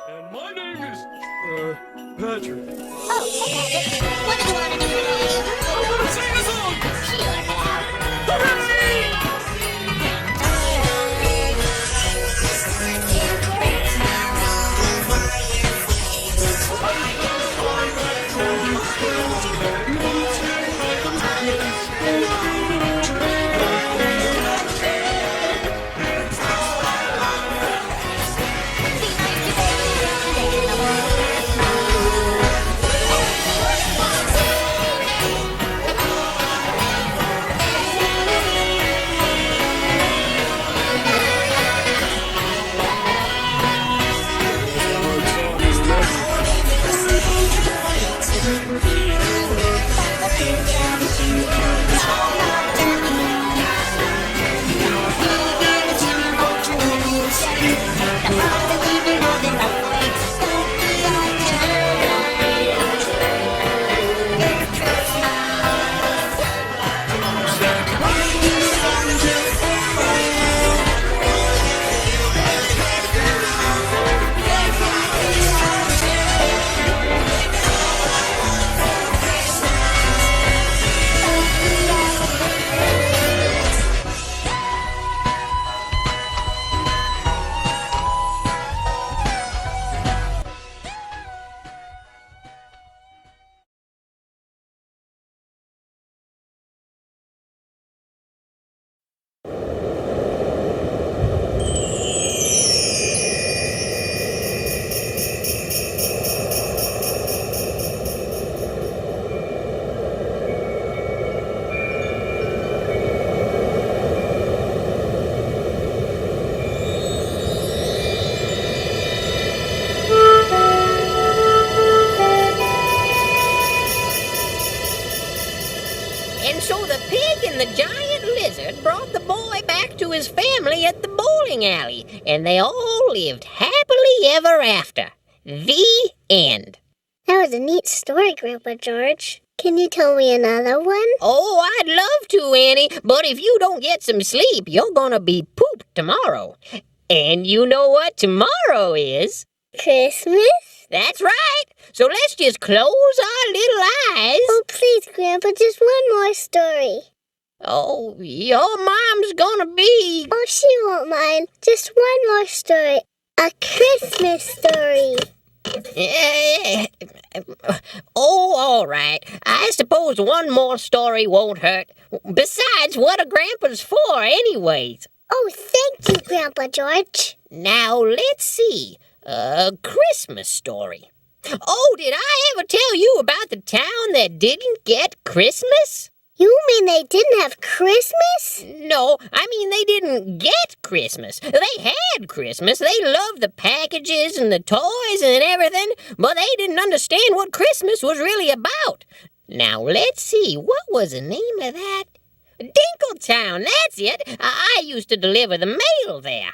And my name is, Patrick. Oh, hey, Patrick. What did you want to do today? I'm gonna sing a song! Sure, pal. Hooray! And so the pig and the giant lizard brought the boy back to his family at the bowling alley, and they all lived happily ever after. The end. That was a neat story, Grandpa George. Can you tell me another one? Oh, I'd love to, Annie, but if you don't get some sleep, you're gonna be pooped tomorrow. And you know what tomorrow is? Christmas? That's right. So let's just close our little eyes. Oh, please, Grandpa, just one more story. Oh, your mom's gonna be... Oh, she won't mind. Just one more story. A Christmas story. Oh, all right. I suppose one more story won't hurt. Besides, what are grandpas for anyways? Oh, thank you, Grandpa George. Now, let's see. A Christmas story. Oh, did I ever tell you about the town that didn't get Christmas? You mean they didn't have Christmas? No, I mean they didn't get Christmas. They had Christmas. They loved the packages and the toys and everything, but they didn't understand what Christmas was really about. Now, let's see. What was the name of that? Dinkletown, that's it. I used to deliver the mail there.